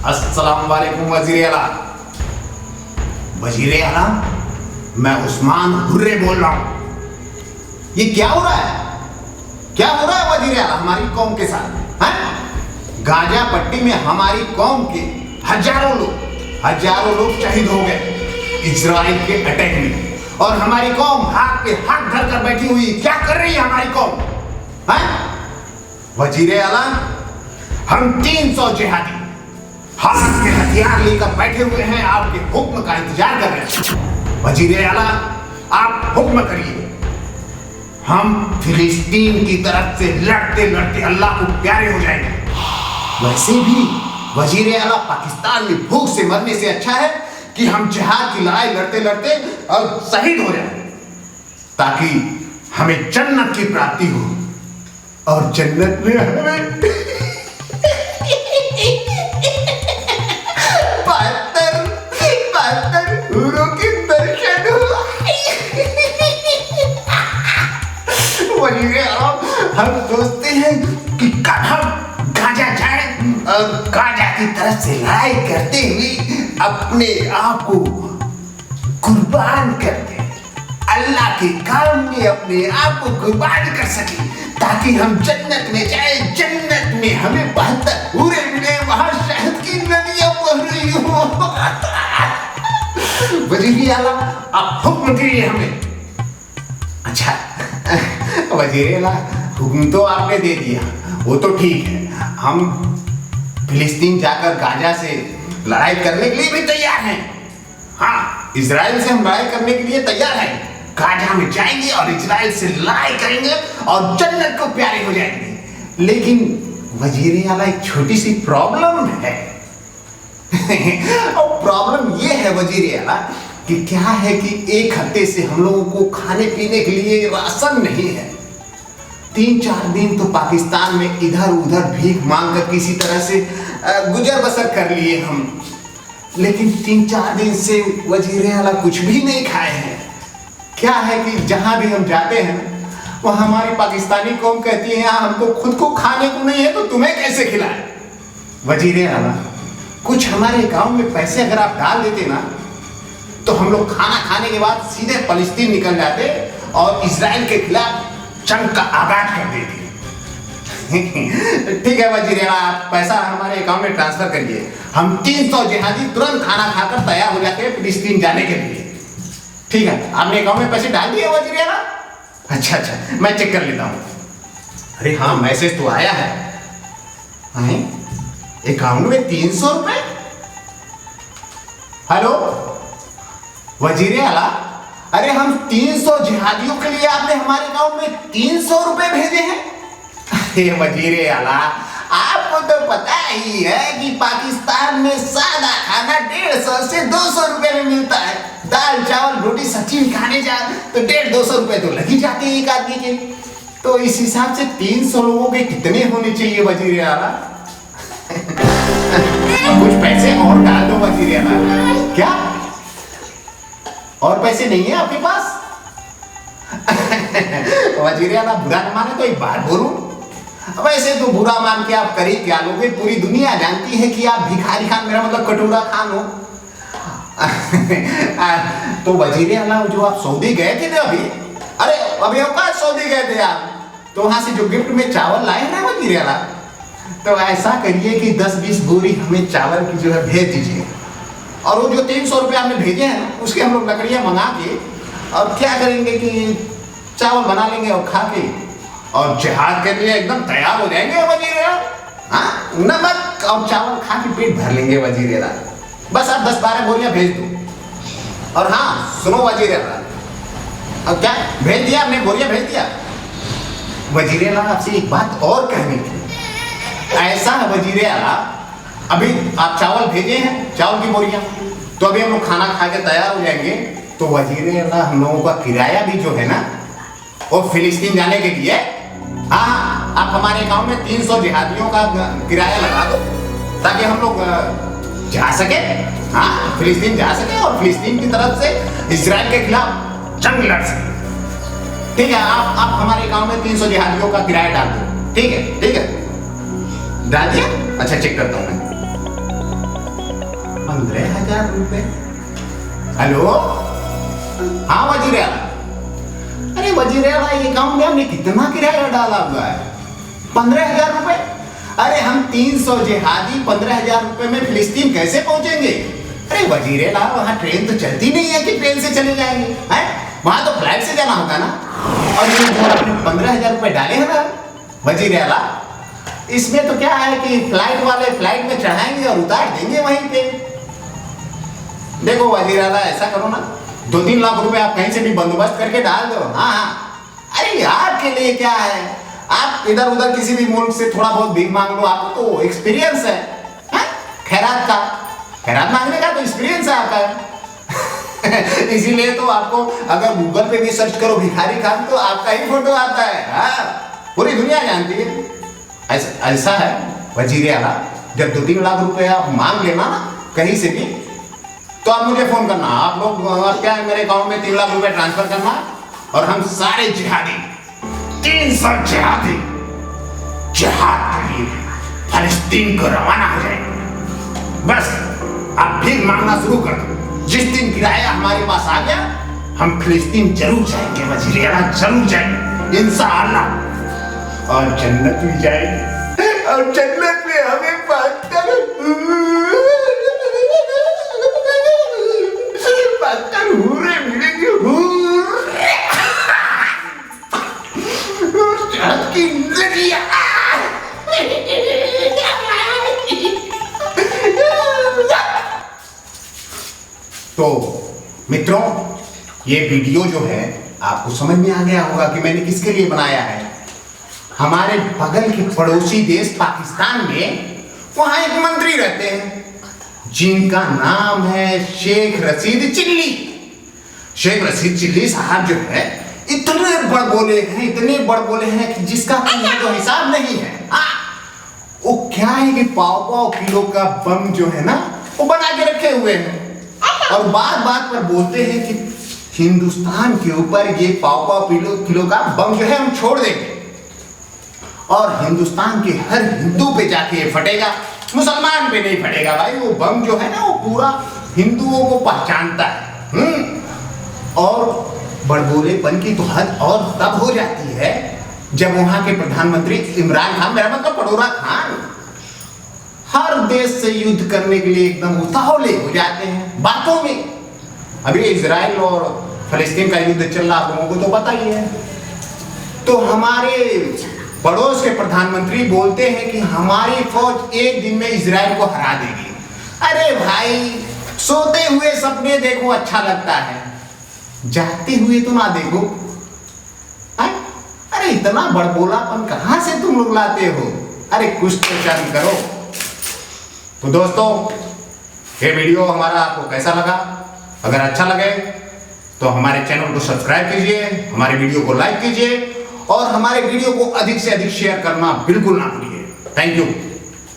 अस्सलाम वालेकुम वजीर आला। वजीर आला, मैं उस्मान हुर्रे बोल रहा हूं। ये क्या हो रहा है? क्या हो रहा है वजीर आला हमारी कौम के साथ? गाजा पट्टी में हमारी कौम के हजारों लोग शहीद हो गए इजराइल के अटैक में, और हमारी कौम हाथ पे हाथ धर कर बैठी हुई। क्या कर रही है हमारी कौम? वजीर आला, हम 300 जिहादी हाथ के हथियार लेकर बैठे हुए हैं, आपके हुक्म का इंतजार कर रहे हैं। वजीर आला, आप हुक्म करिए। हम फिलिस्तीन की तरफ से लड़ते लड़ते अल्लाह को प्यारे हो जाएंगे। वैसे भी वजीर आला, पाकिस्तान में भूख से मरने से अच्छा है कि हम जिहाद की लड़ाई लड़ते लड़ते और शहीद हो जाए, ताकि हमें जन्नत की प्राप्ति हो, और जन्नत में हमें बहत्तर हूरों के दर्शन हो। वजीर आला, हम सोचते हैं कि कब हम गाजा जाए और गाजा की तरफ से लड़ाई करते हुए अपने आप को कुर्बान कर दे, अल्लाह के काम में अपने आप को कुर्बान कर सके, ताकि हम जन्नत में जाए। जन्नत में हमें 72 हूरें मिले, वहां शहद की नदियां बह रही हो। वजीर आला, आप हुक्म दीजिए हमें। अच्छा वजीर आला, हुक्म तो आपने दे दिया, वो तो ठीक है। हम फिलिस्तीन जाकर गाजा से लड़ाई करने के लिए भी तैयार हैं। हाँ, इजराइल से हम लड़ाई करने के लिए तैयार हैं। गाजा में जाएंगे और इजराइल से लड़ाई करेंगे और जन्नत को प्यारे हो जाएंगे। लेकिन वजीर आला, एक छोटी सी प्रॉब्लम है। और प्रॉब्लम ये है वजीर आला कि क्या है कि एक हफ्ते से हम लोगों को खाने पीने के लिए राशन नहीं है। 3-4 दिन तो पाकिस्तान में इधर उधर भीख मांगकर किसी तरह से गुजर बसर कर लिए हम, लेकिन 3-4 दिन से वजीर आला कुछ भी नहीं खाए हैं। क्या है कि जहां भी हम जाते हैं वहां हमारी पाकिस्तानी कौम कहती है, यहाँ हमको खुद को खाने को नहीं है तो तुम्हें कैसे खिलाए? वजीर आला, कुछ हमारे गांव में पैसे अगर आप डाल देते ना, तो हम लोग खाना खाने के बाद सीधे फलस्तीन निकल जाते और इजराइल के खिलाफ जंग का आगाज कर देते। ठीक है वजीर आला, आप पैसा हमारे अकाउंट में ट्रांसफर करिए। हम 300 जिहादी तुरंत खाना खाकर तैयार हो जाते हैं फिलिस्तीन जाने के लिए। ठीक है, आपने अकाउंट में पैसे डाल दिए वजीर आला? अच्छा, मैं चेक कर लेता हूँ। अरे हाँ, मैसेज तो आया है। अकाउंट में 300 रुपए। हेलो वजीर आला, अरे हम 300 जिहादियों के लिए आपने हमारे अकाउंट में 300 रुपए भेजे हैं। अरे वजीर आला, आपको तो पता ही है कि पाकिस्तान में सादा खाना 150 से 200 रुपए में मिलता है। दाल चावल रोटी सब्जी खाने जाए तो 150-200 रुपए तो लग ही जाते हैं एक आदमी के। तो इस हिसाब से 300 लोगों के कितने होने चाहिए वजीर आला? कुछ पैसे और डाल दो वजीर आला। क्या और पैसे नहीं है आपके पास? वजीर आला, बुरा न माने तो एक बात बोलूं। वैसे तो बुरा मान के आप करी क्या लोगे? पूरी दुनिया जानती है कि आप भिखारी खान, मेरा मतलब कटोरा खान हो। तो वजीर आला, जो आप सऊदी गए थे ना अभी औकात सऊदी गए थे आप, तो वहां से जो गिफ्ट में चावल लाए ना वजीर आला, तो ऐसा करिए कि 10-20 बोरी हमें चावल की जो है भेज दीजिए। और वो जो 300 रुपये आपने भेजे हैं ना, उसके हम लोग लकड़ियाँ मंगा के और क्या करेंगे कि चावल बना लेंगे और खा के और जिहाद के लिए एकदम तैयार हो जाएंगे वजीर आला। हाँ, नमक और चावल खा के पेट भर लेंगे वजीर आला। बस आप 10-12 बोरियां भेज दो। और हाँ सुनो वजीर आला, अब क्या भेज दिया आपने? बोरियां भेज दिया। वजीर आला, आपसे एक बात और कहनी थी। ऐसा है वजीर आला, अभी आप चावल भेजे हैं, चावल की बोरियां, तो अभी हम लोग खाना खा के तैयार हो जाएंगे। तो वजीर आला, हम लोगों का किराया भी जो है ना, वो फिलिस्तीन जाने के लिए, हाँ, आप हमारे अकाउंट में 300 जिहादियों का किराया लगा दो, ताकि हम लोग जा सके, हाँ, फिलिस्तीन जा सके और फिलिस्तीन की तरफ से इजराइल के खिलाफ जंग लड़ सके। ठीक है, आप हमारे अकाउंट में 300 जिहादियों का किराया डाल दो। ठीक है, डाल दिया? अच्छा, चेक करता हूँ मैं। 15,000 रुपए। हेलो, हाँ वजीर आला। अरे वजीर आला, ये अकाउंट में हमने कितना किराया डाला हुआ है? 15,000 रुपए। अरे हम 300 जिहादी 15,000 रुपए में फिलिस्तीन कैसे पहुंचेंगे? अरे वजीर आला, वहां ट्रेन तो चलती नहीं है कि ट्रेन से चले जाएंगे, हैं? वहां तो फ्लाइट से जाना होगा ना। और ये जो आपने 15,000 रुपए डाले हैं ना वजीर आला, इसमें तो क्या है कि फ्लाइट वाले फ्लाइट में चढ़ाएंगे और उतार देंगे वहीं पे। देखो वजीर आला, ऐसा करो ना, 2-3 लाख रुपए आप कहीं से भी बंदोबस्त करके डाल दो। हाँ, अरे यार के लिए क्या है, आप इधर उधर किसी भी मुल्क से थोड़ा बहुत भीख मांग लो, आपको तो एक्सपीरियंस है, खैरात का, खैरात मांगने का तो एक्सपीरियंस है आपका। इसीलिए तो आपको अगर गूगल पे भी सर्च करो भिखारी खान तो आपका ही फोटो आता है। हाँ, पूरी दुनिया जानती है। ऐसा है वजीर आला, जब 2-3 लाख रुपए आप मांग लेना ना कहीं से भी, तो आप मुझे फोन करना। आप लोग क्या है, मेरे अकाउंट में 3 लाख रुपए ट्रांसफर करना और हम सारे जिहादी 300 जिहादी जिहाद के लिए फलस्तीन को रवाना हो जाएंगे। बस आप भीख मांगना शुरू कर दो। जिस दिन किराया हमारे पास आ गया, हम फिलिस्तीन जरूर जाएंगे वजीर आला, जरूर जाएंगे इंशाअल्लाह। और जन्नत भी जाएंगे, और जन्नत में हमें पाकर हूरे मिलेंगे, की नदियां। तो मित्रों, ये वीडियो जो है आपको समझ में आ गया होगा कि मैंने किसके लिए बनाया है। हमारे बगल के पड़ोसी देश पाकिस्तान में वहां एक मंत्री रहते हैं जिनका नाम है शेख रशीद चिल्ली। शेख रशीद चिल्ली साहब जो है इतने बड़बोले हैं, इतने बड़बोले हैं कि जिसका तो हिसाब नहीं है। वो क्या है कि पाव किलो का बम जो है ना वो बना के रखे हुए हैं और बात बात पर बोलते हैं कि हिंदुस्तान के ऊपर ये पाव किलो का बम जो है हम छोड़ देंगे और हिंदुस्तान के हर हिंदू पे जाके ये फटेगा, मुसलमान पे नहीं फटेगा। भाई वो बम जो है ना वो पूरा हिंदुओं को पहचानता है। और बड़बोलेपन की तो हद और तब हो जाती है जब वहां के प्रधानमंत्री इमरान खान, मेरा मतलब पटोरा खान, हर देश से युद्ध करने के लिए एकदम उतावले हो जाते हैं बातों में। अभी इजराइल और फलस्तीन का युद्ध चल रहा, आप लोगों को तो पता ही है। तो हमारे पड़ोस के प्रधानमंत्री बोलते हैं कि हमारी फौज एक दिन में इजराइल को हरा देगी। अरे भाई, सोते हुए सपने देखो अच्छा लगता है, जागते हुए तो ना देखो। अरे इतना बड़बोलापन कहां से तुम लोग लाते हो? अरे कुछ तो शर्म करो। तो दोस्तों, ये वीडियो हमारा आपको कैसा लगा? अगर अच्छा लगे तो हमारे चैनल को सब्सक्राइब कीजिए, हमारे वीडियो को लाइक कीजिए और हमारे वीडियो को अधिक से अधिक शेयर करना बिल्कुल ना भूलिए। Thank you.